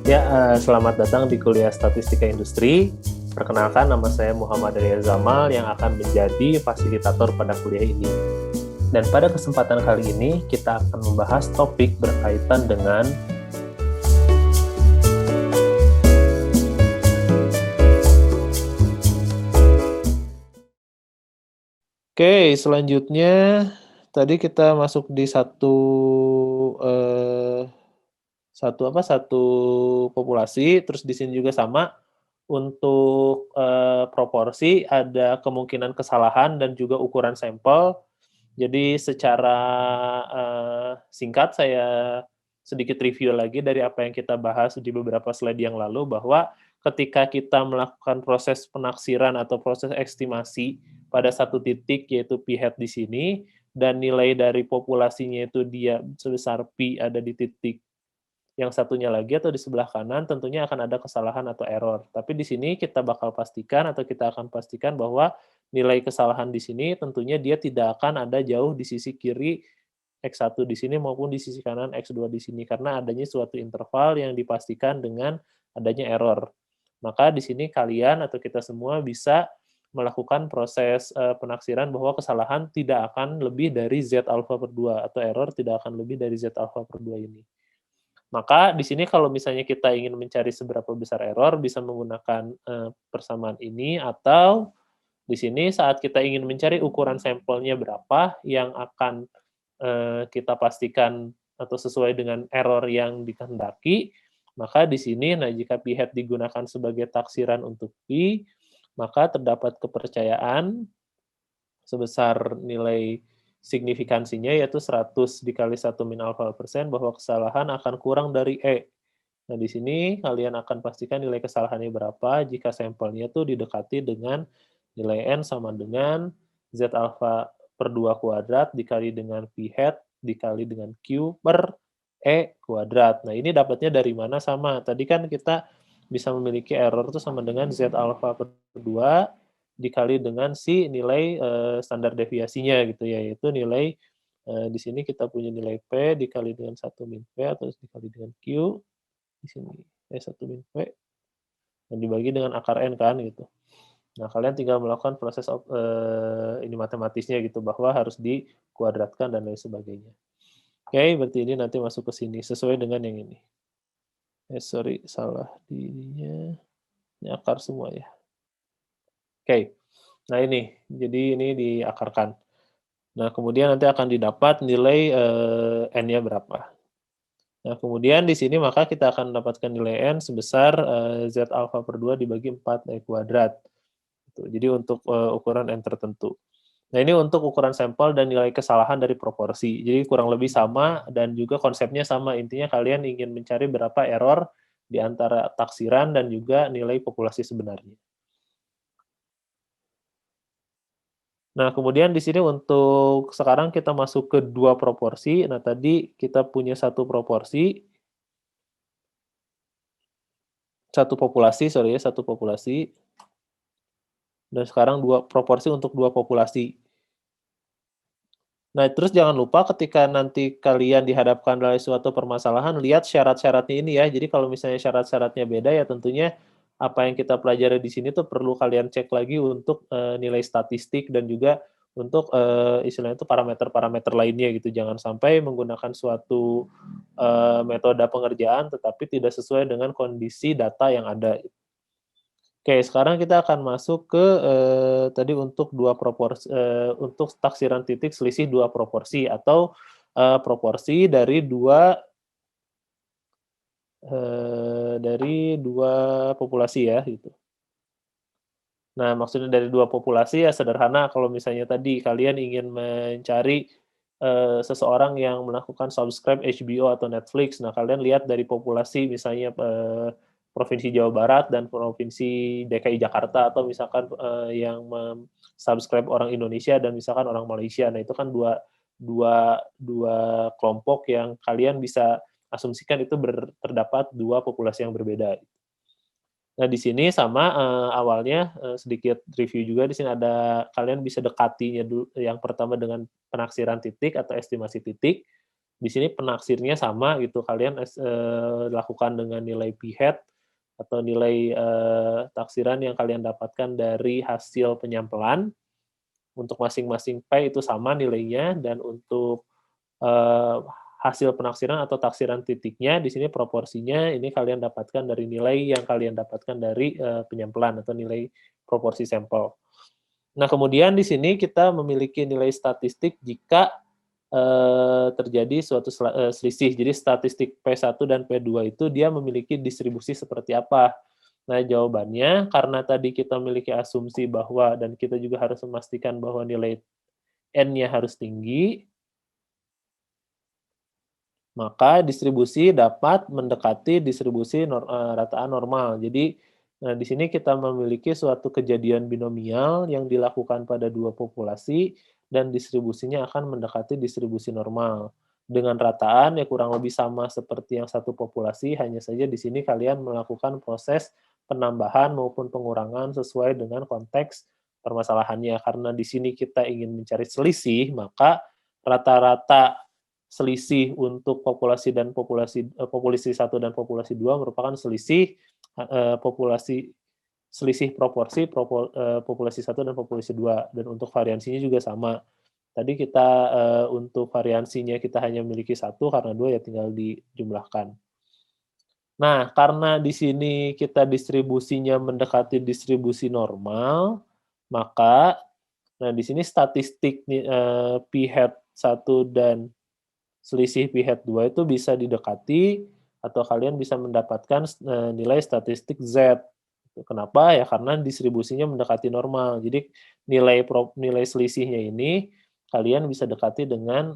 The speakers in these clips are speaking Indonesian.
Ya, selamat datang di kuliah Statistika Industri. Perkenalkan, nama saya Muhammad Arya Zamal yang akan menjadi fasilitator pada kuliah ini. Dan pada kesempatan kali ini, kita akan membahas topik berkaitan dengan Oke, selanjutnya tadi kita masuk di eh, satu populasi, terus di sini juga sama untuk proporsi ada kemungkinan kesalahan dan juga ukuran sampel. Jadi secara singkat saya sedikit review lagi dari apa yang kita bahas di beberapa slide yang lalu bahwa ketika kita melakukan proses penaksiran atau proses estimasi pada satu titik yaitu p-hat di sini dan nilai dari populasinya itu dia sebesar pi ada di titik yang satunya lagi atau di sebelah kanan tentunya akan ada kesalahan atau error. Tapi di sini kita bakal pastikan atau kita akan pastikan bahwa nilai kesalahan di sini tentunya dia tidak akan ada jauh di sisi kiri X1 di sini maupun di sisi kanan X2 di sini karena adanya suatu interval yang dipastikan dengan adanya error. Maka di sini kalian atau kita semua bisa melakukan proses penaksiran bahwa kesalahan tidak akan lebih dari Z alpha per 2 atau error tidak akan lebih dari Z alpha per 2 ini. Maka di sini kalau misalnya kita ingin mencari seberapa besar error, bisa menggunakan persamaan ini, atau di sini saat kita ingin mencari ukuran sampelnya berapa yang akan kita pastikan atau sesuai dengan error yang dikehendaki, maka di sini, nah jika p-hat digunakan sebagai taksiran untuk pi, maka terdapat kepercayaan sebesar nilai signifikansinya yaitu 100 dikali 1 min alfa persen bahwa kesalahan akan kurang dari E. Nah, di sini kalian akan pastikan nilai kesalahannya berapa jika sampelnya tuh didekati dengan nilai N sama dengan Z alpha per 2 kuadrat dikali dengan P hat dikali dengan Q per E kuadrat. Nah, ini dapatnya dari mana sama? Tadi kan kita bisa memiliki error itu sama dengan Z alpha per 2 dikali dengan si nilai standar deviasinya gitu ya, yaitu nilai di sini kita punya nilai P dikali dengan 1 min P atau dikali dengan Q di sini E1 min P dan dibagi dengan akar N kan gitu. Nah, kalian tinggal melakukan proses ini matematisnya gitu bahwa harus dikuadratkan dan lain sebagainya. Oke, berarti ini nanti masuk ke sini sesuai dengan yang ini. Sorry, salah di ininya. Ini akar semua ya. Oke. Nah, ini. Jadi ini diakarkan. Nah, kemudian nanti akan didapat nilai N-nya berapa. Nah, kemudian di sini maka kita akan mendapatkan nilai N sebesar Z alpha per 2 dibagi 4 E kuadrat. Gitu. Jadi untuk ukuran N tertentu. Nah, ini untuk ukuran sampel dan nilai kesalahan dari proporsi. Jadi kurang lebih sama dan juga konsepnya sama. Intinya kalian ingin mencari berapa error di antara taksiran dan juga nilai populasi sebenarnya. Nah, kemudian di sini untuk sekarang kita masuk ke dua proporsi. Nah, tadi kita punya satu populasi, sorry ya, satu populasi. Dan sekarang dua proporsi untuk dua populasi. Nah, terus jangan lupa ketika nanti kalian dihadapkan oleh suatu permasalahan, lihat syarat-syaratnya ini ya. Jadi kalau misalnya syarat-syaratnya beda ya tentunya apa yang kita pelajari di sini tuh perlu kalian cek lagi untuk nilai statistik dan juga untuk istilahnya itu parameter-parameter lainnya gitu. Jangan sampai menggunakan suatu metode pengerjaan tetapi tidak sesuai dengan kondisi data yang ada. Oke, sekarang kita akan masuk ke tadi untuk untuk taksiran titik selisih dua proporsi atau proporsi dari dua populasi ya gitu. Nah, maksudnya dari dua populasi ya sederhana kalau misalnya tadi kalian ingin mencari seseorang yang melakukan subscribe HBO atau Netflix. Nah, kalian lihat dari populasi misalnya Provinsi Jawa Barat dan Provinsi DKI Jakarta atau misalkan yang subscribe orang Indonesia dan misalkan orang Malaysia. Nah, itu kan dua dua dua kelompok yang kalian bisa asumsikan itu terdapat dua populasi yang berbeda. Nah, di sini sama awalnya sedikit review juga di sini ada kalian bisa dekatinya dulu yang pertama dengan penaksiran titik atau estimasi titik. Di sini penaksirnya sama gitu, kalian lakukan dengan nilai p-hat atau nilai, taksiran yang kalian dapatkan dari hasil penyampelan. Untuk masing-masing P itu sama nilainya, dan untuk, eee, hasil penaksiran atau taksiran titiknya, di sini proporsinya ini kalian dapatkan dari nilai yang kalian dapatkan dari, penyampelan atau nilai proporsi sampel. Nah, kemudian di sini kita memiliki nilai statistik jika, terjadi suatu selisih. Jadi statistik P1 dan P2 itu dia memiliki distribusi seperti apa. Nah, jawabannya karena tadi kita memiliki asumsi bahwa dan kita juga harus memastikan bahwa nilai N-nya harus tinggi, maka distribusi dapat mendekati distribusi rataan normal. Jadi, nah di sini kita memiliki suatu kejadian binomial yang dilakukan pada dua populasi dan distribusinya akan mendekati distribusi normal. Dengan rataan ya kurang lebih sama seperti yang satu populasi, hanya saja di sini kalian melakukan proses penambahan maupun pengurangan sesuai dengan konteks permasalahannya. Karena di sini kita ingin mencari selisih, maka rata-rata selisih untuk populasi dan populasi 1 dan populasi 2 merupakan selisih, populasi selisih proporsi populasi 1 dan populasi 2, dan untuk variansinya juga sama. Tadi kita, untuk variansinya kita hanya memiliki satu karena 2 ya tinggal dijumlahkan. Nah, karena di sini kita distribusinya mendekati distribusi normal, maka nah di sini statistik p-hat 1 dan selisih p-hat 2 itu bisa didekati atau kalian bisa mendapatkan nilai statistik Z. Kenapa? Ya karena distribusinya mendekati normal. Jadi nilai selisihnya ini kalian bisa dekati dengan,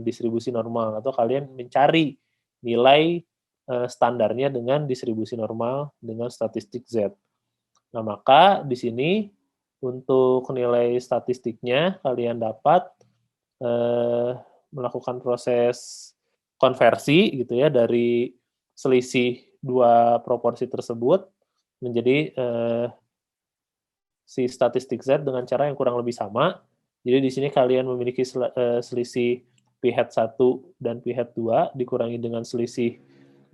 distribusi normal atau kalian mencari nilai, standarnya dengan distribusi normal dengan statistik Z. Nah, maka di sini untuk nilai statistiknya kalian dapat, eee, melakukan proses konversi gitu ya dari selisih 2 proporsi tersebut menjadi, si statistik Z dengan cara yang kurang lebih sama. Jadi di sini kalian memiliki selisih p-hat 1 dan p-hat 2 dikurangi dengan selisih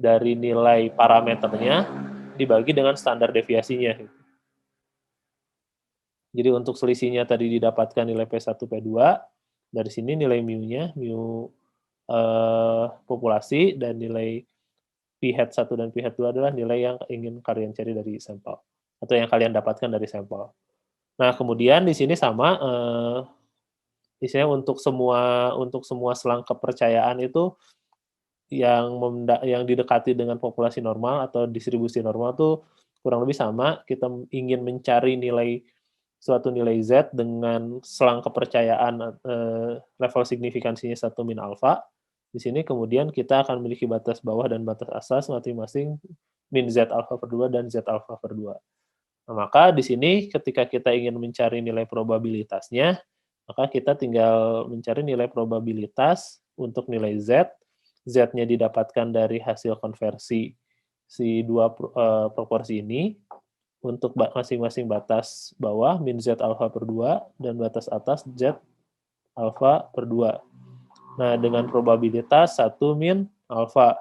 dari nilai parameternya dibagi dengan standar deviasinya. Jadi untuk selisihnya tadi didapatkan nilai P1, P2, dari sini nilai mu-nya, mu, populasi, dan nilai p-hat 1 dan p-hat 2 adalah nilai yang ingin kalian cari dari sampel, atau yang kalian dapatkan dari sampel. Nah, kemudian di sini sama, misalnya untuk semua selang kepercayaan itu yang didekati dengan populasi normal atau distribusi normal tuh kurang lebih sama, kita ingin mencari suatu nilai Z dengan selang kepercayaan, level signifikansinya 1 min alfa. Di sini kemudian kita akan memiliki batas bawah dan batas atas masing-masing min Z alfa per 2 dan Z alfa per 2. Nah, maka di sini ketika kita ingin mencari nilai probabilitasnya, maka kita tinggal mencari nilai probabilitas untuk nilai Z. Z-nya didapatkan dari hasil konversi si dua proporsi ini untuk masing-masing batas bawah min Z alfa per 2 dan batas atas Z alfa per 2. Nah, dengan probabilitas 1 min alfa.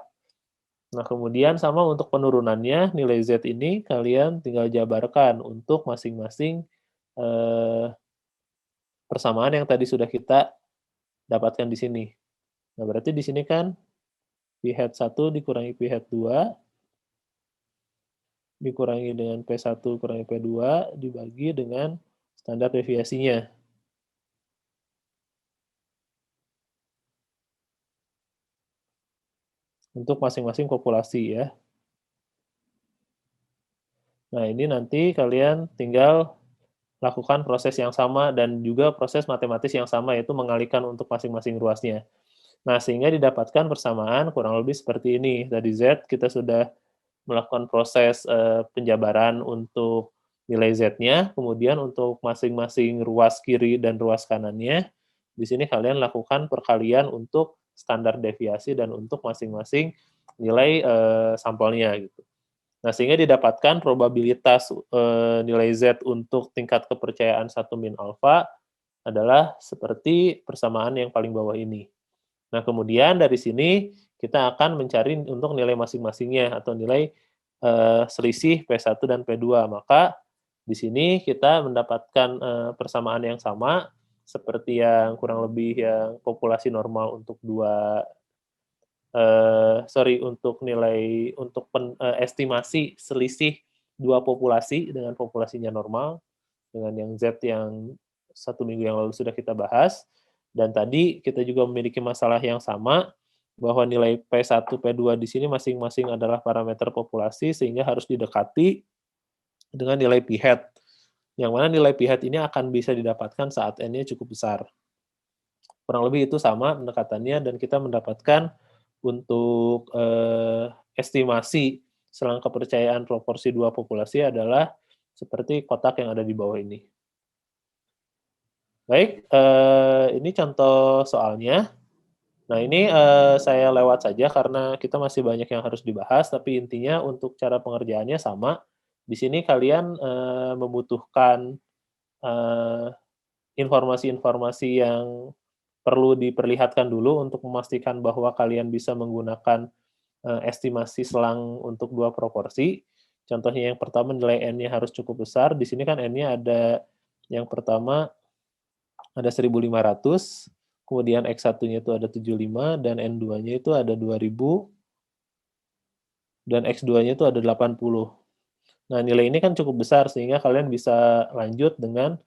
Nah, kemudian sama untuk penurunannya, nilai Z ini kalian tinggal jabarkan untuk masing-masing, eee, persamaan yang tadi sudah kita dapatkan di sini. Nah, berarti di sini kan p-hat 1 dikurangi p-hat 2 dikurangi dengan P1 kurangi P2 dibagi dengan standar deviasinya. Untuk masing-masing populasi ya. Nah, ini nanti kalian tinggal lakukan proses yang sama dan juga proses matematis yang sama, yaitu mengalihkan untuk masing-masing ruasnya. Nah, sehingga didapatkan persamaan kurang lebih seperti ini. Tadi Z kita sudah melakukan proses, penjabaran untuk nilai Z-nya, kemudian untuk masing-masing ruas kiri dan ruas kanannya, di sini kalian lakukan perkalian untuk standar deviasi dan untuk masing-masing nilai, sampelnya gitu. Nah, sehingga didapatkan probabilitas, nilai Z untuk tingkat kepercayaan 1 min alfa adalah seperti persamaan yang paling bawah ini. Nah, kemudian dari sini kita akan mencari untuk nilai masing-masingnya atau nilai selisih P1 dan P2. Maka di sini kita mendapatkan persamaan yang sama seperti yang kurang lebih yang populasi normal untuk untuk nilai untuk estimasi selisih dua populasi dengan populasinya normal dengan yang Z yang 1 minggu yang lalu sudah kita bahas. Dan tadi kita juga memiliki masalah yang sama, bahwa nilai P1, P2 di sini masing-masing adalah parameter populasi, sehingga harus didekati dengan nilai p-hat. Yang mana nilai p-hat ini akan bisa didapatkan saat N-nya cukup besar. Kurang lebih itu sama pendekatannya, dan kita mendapatkan untuk estimasi selang kepercayaan proporsi dua populasi adalah seperti kotak yang ada di bawah ini. Baik, ini contoh soalnya. Nah, ini saya lewat saja karena kita masih banyak yang harus dibahas, tapi intinya untuk cara pengerjaannya sama. Di sini kalian membutuhkan eh, informasi-informasi yang perlu diperlihatkan dulu untuk memastikan bahwa kalian bisa menggunakan estimasi selang untuk dua proporsi. Contohnya yang pertama nilai N-nya harus cukup besar. Di sini kan N-nya ada yang pertama ada 1.500, kemudian X1-nya itu ada 75, dan N2-nya itu ada 2.000, dan X2-nya itu ada 80. Nah, nilai ini kan cukup besar, sehingga kalian bisa lanjut dengan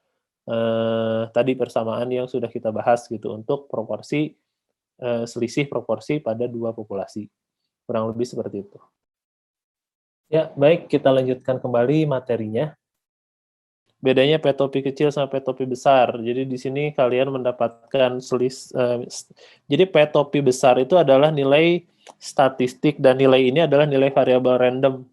tadi persamaan yang sudah kita bahas gitu, untuk proporsi, selisih proporsi pada dua populasi. Kurang lebih seperti itu. Ya, baik, kita lanjutkan kembali materinya. Bedanya P topi kecil sama P topi besar. Jadi di sini kalian mendapatkan jadi P topi besar itu adalah nilai statistik dan nilai ini adalah nilai variabel random.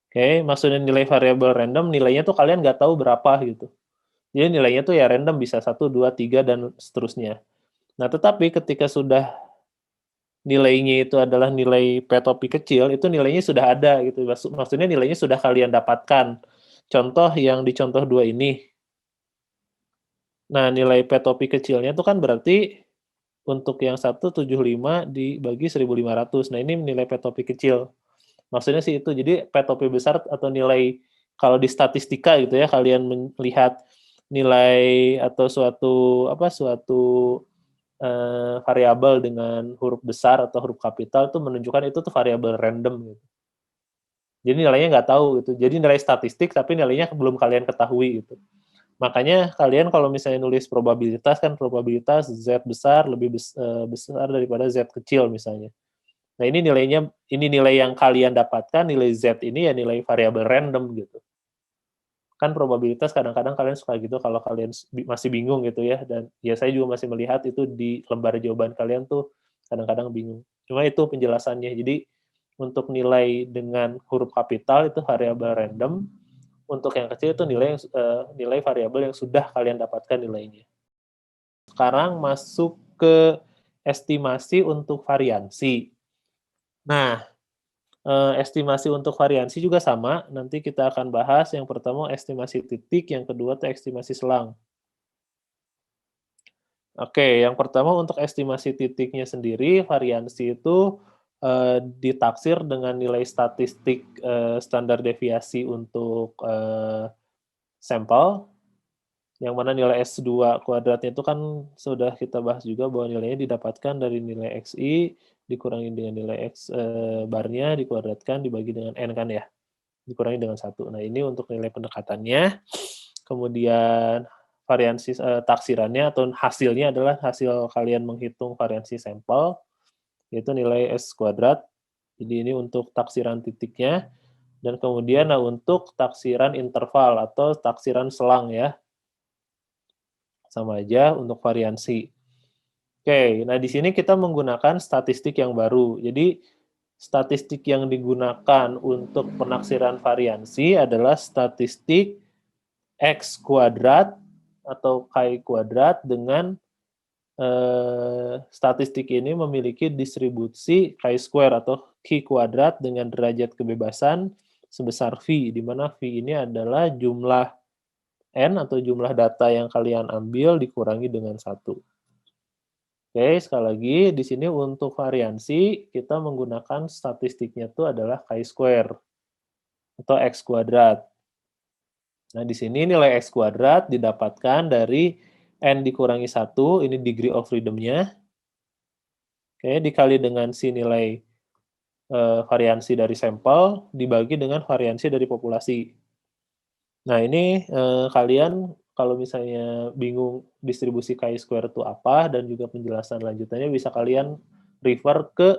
Oke, maksudnya nilai variabel random, nilainya tuh kalian nggak tahu berapa gitu. Jadi nilainya tuh ya random, bisa 1, 2, 3, dan seterusnya. Nah, tetapi ketika sudah nilainya itu adalah nilai P topi kecil, itu nilainya sudah ada gitu. Maksudnya nilainya sudah kalian dapatkan. Contoh yang di contoh 2 ini. Nah, nilai P topi kecilnya itu kan berarti untuk yang 175 dibagi 1.500. Nah, ini nilai P topi kecil. Maksudnya sih itu. Jadi P topi besar atau nilai kalau di statistika gitu ya, kalian melihat nilai atau suatu variabel dengan huruf besar atau huruf kapital itu menunjukkan itu tuh variabel random gitu. Jadi nilainya nggak tahu gitu. Jadi nilai statistik tapi nilainya belum kalian ketahui gitu. Makanya kalian kalau misalnya nulis probabilitas kan probabilitas Z besar lebih besar daripada Z kecil misalnya. Nah, ini nilai yang kalian dapatkan, nilai Z ini ya nilai variabel random gitu. Kan probabilitas kadang-kadang kalian suka gitu kalau kalian masih bingung gitu ya, dan ya saya juga masih melihat itu di lembar jawaban kalian tuh kadang-kadang bingung. Cuma itu penjelasannya. Jadi untuk nilai dengan huruf kapital itu variabel random, untuk yang kecil itu nilai variabel yang sudah kalian dapatkan nilainya. Sekarang masuk ke estimasi untuk variansi. Nah, estimasi untuk variansi juga sama, nanti kita akan bahas yang pertama estimasi titik, yang kedua itu estimasi selang. Oke, yang pertama untuk estimasi titiknya sendiri, variansi itu ditaksir dengan nilai statistik standar deviasi untuk sampel, yang mana nilai S2 kuadratnya itu kan sudah kita bahas juga bahwa nilainya didapatkan dari nilai XI dikurangi dengan nilai X barnya dikuadratkan dibagi dengan N kan ya, dikurangi dengan 1. Nah, ini untuk nilai pendekatannya. Kemudian variansi taksirannya atau hasilnya adalah hasil kalian menghitung variansi sampel, yaitu nilai S kuadrat. Jadi ini untuk taksiran titiknya. Dan kemudian untuk taksiran interval atau taksiran selang ya. Sama aja untuk variansi. Oke, nah di sini kita menggunakan statistik yang baru. Jadi statistik yang digunakan untuk penaksiran variansi adalah statistik X kuadrat atau K kuadrat dengan statistik ini memiliki distribusi chi-square atau Q kuadrat dengan derajat kebebasan sebesar V, di mana V ini adalah jumlah N atau jumlah data yang kalian ambil dikurangi dengan 1. Oke, sekali lagi di sini untuk variansi kita menggunakan statistiknya itu adalah chi-square atau x kuadrat. Nah, di sini nilai x kuadrat didapatkan dari n dikurangi 1, ini degree of freedom-nya. Oke, dikali dengan si nilai variansi dari sampel dibagi dengan variansi dari populasi. Nah, ini kalian kalau misalnya bingung distribusi chi-square itu apa dan juga penjelasan lanjutannya bisa kalian refer ke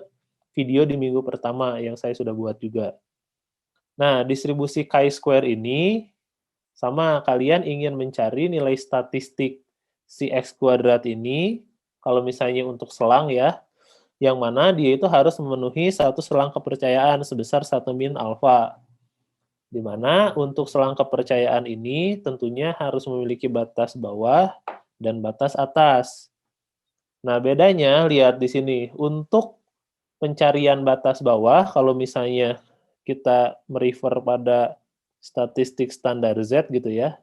video di minggu pertama yang saya sudah buat juga. Nah, distribusi chi-square ini sama kalian ingin mencari nilai statistik si x kuadrat ini, kalau misalnya untuk selang ya, yang mana dia itu harus memenuhi satu selang kepercayaan sebesar 1 min alfa. Di mana untuk selang kepercayaan ini tentunya harus memiliki batas bawah dan batas atas. Nah, bedanya lihat di sini. Untuk pencarian batas bawah, kalau misalnya kita merefer pada statistik standar Z gitu ya,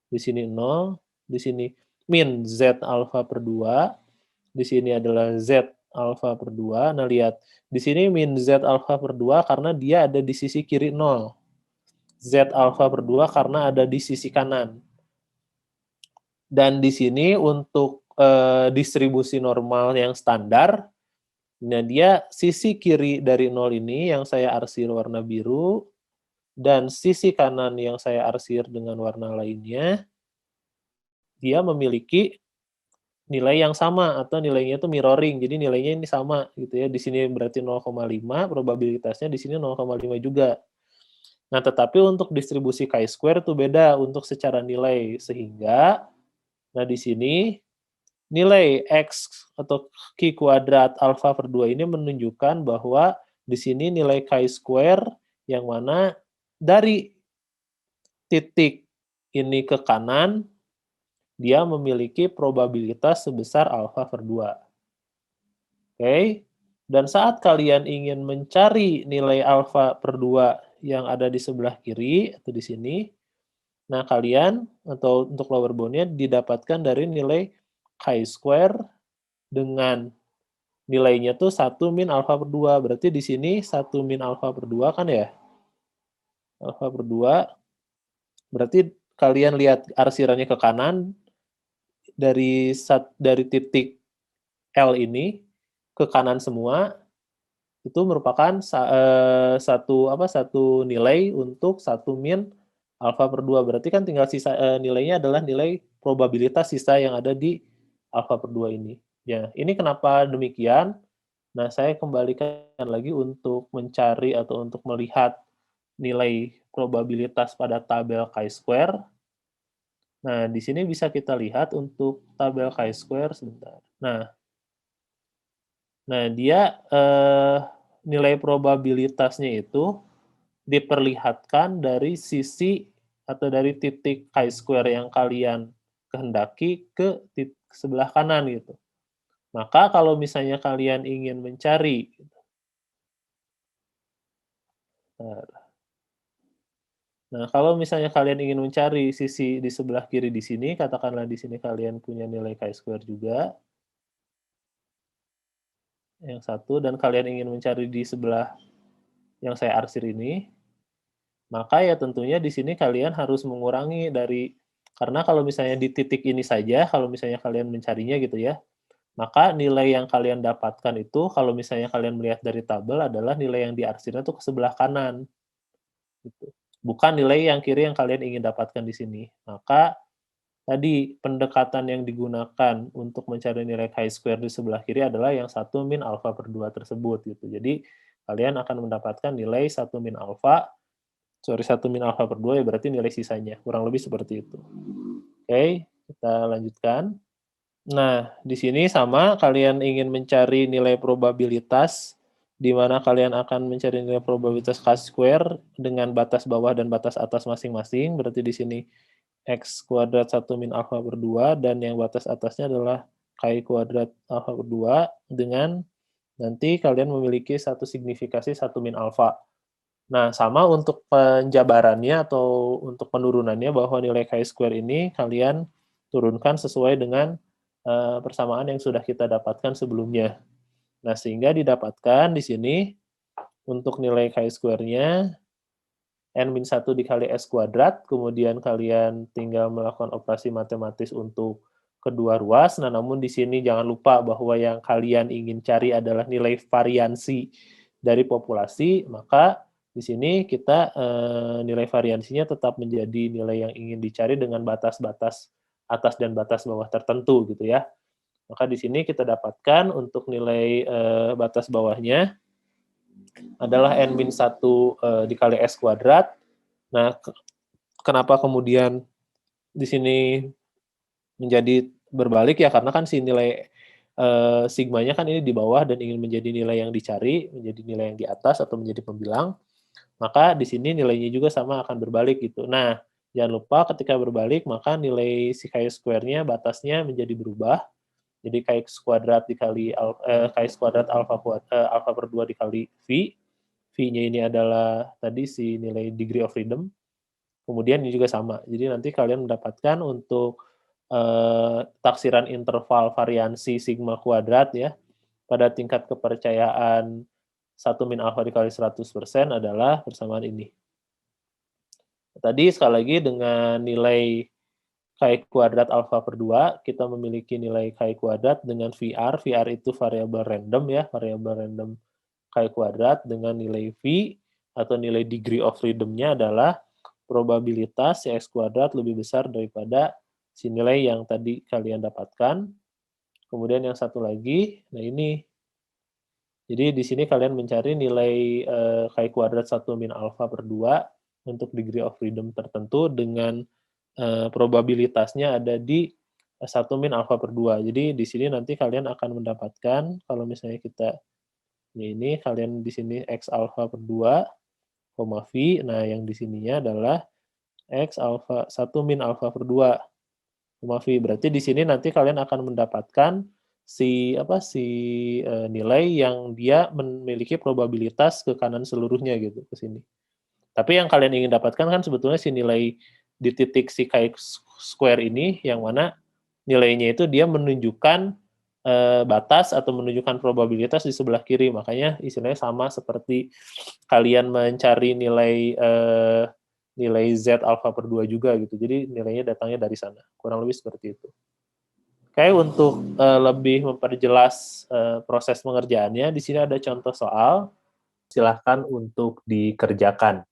di sini 0, di sini min Z alfa per 2, di sini adalah Z alfa per 2. Nah, lihat, di sini min Z alfa per 2 karena dia ada di sisi kiri 0. Z alfa per 2 karena ada di sisi kanan. Dan di sini untuk distribusi normal yang standar, nah dia sisi kiri dari 0 ini yang saya arsir warna biru, dan sisi kanan yang saya arsir dengan warna lainnya, dia memiliki nilai yang sama atau nilainya itu mirroring. Jadi nilainya ini sama gitu ya. Di sini berarti 0,5, probabilitasnya di sini 0,5 juga. Nah, tetapi untuk distribusi chi-square itu beda untuk secara nilai. Sehingga, nah di sini nilai X atau Q kuadrat alfa per 2 ini menunjukkan bahwa di sini nilai chi-square yang mana dari titik ini ke kanan, dia memiliki probabilitas sebesar alfa per 2. Oke? Dan saat kalian ingin mencari nilai alfa per 2 yang ada di sebelah kiri, atau di sini, nah kalian, atau untuk lower bound-nya didapatkan dari nilai chi-square dengan nilainya tuh 1 min alfa per 2. Berarti di sini 1 min alfa per 2 kan ya? Alfa per 2. Berarti kalian lihat arsirannya ke kanan, dari titik L ini ke kanan semua, itu merupakan satu nilai untuk 1 min alfa per 2. Berarti kan tinggal sisa nilainya adalah nilai probabilitas sisa yang ada di alfa per 2 ini. Ya, ini kenapa demikian? Nah, saya kembalikan lagi untuk mencari atau untuk melihat nilai probabilitas pada tabel chi-square. Nah, di sini bisa kita lihat untuk tabel chi-square sebentar. Nah, dia nilai probabilitasnya itu diperlihatkan dari sisi atau dari titik chi-square yang kalian kehendaki ke sebelah kanan gitu. Maka kalau misalnya kalian ingin mencari, nah kalau misalnya kalian ingin mencari sisi di sebelah kiri di sini, katakanlah di sini kalian punya nilai chi-square juga, yang satu, dan kalian ingin mencari di sebelah yang saya arsir ini, maka ya tentunya di sini kalian harus mengurangi dari, karena kalau misalnya di titik ini saja, kalau misalnya kalian mencarinya gitu ya, maka nilai yang kalian dapatkan itu kalau misalnya kalian melihat dari tabel adalah nilai yang diarsirnya itu ke sebelah kanan, gitu. Bukan nilai yang kiri yang kalian ingin dapatkan di sini. Maka tadi pendekatan yang digunakan untuk mencari nilai chi-square di sebelah kiri adalah yang 1 min alfa per 2 tersebut gitu. Jadi kalian akan mendapatkan nilai 1 min alfa, 1 min alfa per 2 ya berarti nilai sisanya. Kurang lebih seperti itu. Oke, kita lanjutkan. Nah, di sini sama kalian ingin mencari nilai probabilitas di mana kalian akan mencari nilai probabilitas chi-square dengan batas bawah dan batas atas masing-masing. Berarti di sini X kuadrat 1 min alfa per 2 dan yang batas atasnya adalah chi kuadrat alfa per 2 dengan nanti kalian memiliki satu signifikasi 1 min alfa. Nah, sama untuk penjabarannya atau untuk penurunannya bahwa nilai chi-square ini kalian turunkan sesuai dengan, persamaan yang sudah kita dapatkan sebelumnya. Nah, sehingga didapatkan di sini untuk nilai chi-square-nya n-1 dikali S kuadrat, kemudian kalian tinggal melakukan operasi matematis untuk kedua ruas. Nah, namun di sini jangan lupa bahwa yang kalian ingin cari adalah nilai variansi dari populasi, maka di sini kita nilai variansinya tetap menjadi nilai yang ingin dicari dengan batas-batas atas dan batas bawah tertentu gitu ya. Maka di sini kita dapatkan untuk nilai batas bawahnya adalah n-1 dikali S kuadrat. Nah, kenapa kemudian di sini menjadi berbalik ya, karena kan si nilai sigmanya kan ini di bawah dan ingin menjadi nilai yang dicari, menjadi nilai yang di atas atau menjadi pembilang, maka di sini nilainya juga sama akan berbalik gitu. Nah, jangan lupa ketika berbalik maka nilai si chi-square-nya batasnya menjadi berubah. Jadi chi kuadrat dikali chi kuadrat alpha per 2 dikali V. V-nya ini adalah tadi si nilai degree of freedom. Kemudian ini juga sama. Jadi nanti kalian mendapatkan untuk taksiran interval variansi sigma kuadrat ya, pada tingkat kepercayaan 1 min alfa dikali 100% adalah persamaan ini. Tadi sekali lagi dengan nilai chi kuadrat alfa per 2, kita memiliki nilai chi kuadrat dengan VR. VR itu variabel random ya, variabel random chi kuadrat dengan nilai V atau nilai degree of freedom-nya adalah probabilitas X kuadrat lebih besar daripada si nilai yang tadi kalian dapatkan. Kemudian yang satu lagi, nah ini. Jadi di sini kalian mencari nilai chi kuadrat 1 min alfa per 2 untuk degree of freedom tertentu dengan probabilitasnya ada di 1 min alfa per 2. Jadi di sini nanti kalian akan mendapatkan, kalau misalnya kita ini kalian di sini X alfa per 2, V. Nah, yang di sininya adalah X alfa 1 min alfa per 2, V. Berarti di sini nanti kalian akan mendapatkan si nilai yang dia memiliki probabilitas ke kanan seluruhnya gitu ke sini. Tapi yang kalian ingin dapatkan kan sebetulnya si nilai di titik si chi-square ini yang mana nilainya itu dia menunjukkan batas atau menunjukkan probabilitas di sebelah kiri. Makanya istilahnya sama seperti kalian mencari nilai Z alfa per 2 juga gitu. Jadi nilainya datangnya dari sana. Kurang lebih seperti itu. Oke, untuk lebih memperjelas proses pengerjaannya, di sini ada contoh soal. Silahkan untuk dikerjakan.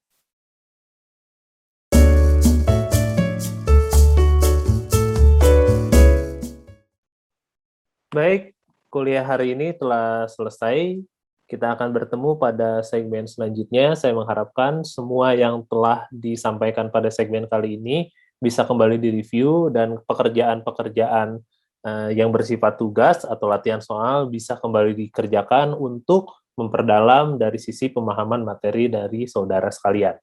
Baik, kuliah hari ini telah selesai. Kita akan bertemu pada segmen selanjutnya. Saya mengharapkan semua yang telah disampaikan pada segmen kali ini bisa kembali direview dan pekerjaan-pekerjaan yang bersifat tugas atau latihan soal bisa kembali dikerjakan untuk memperdalam dari sisi pemahaman materi dari saudara sekalian.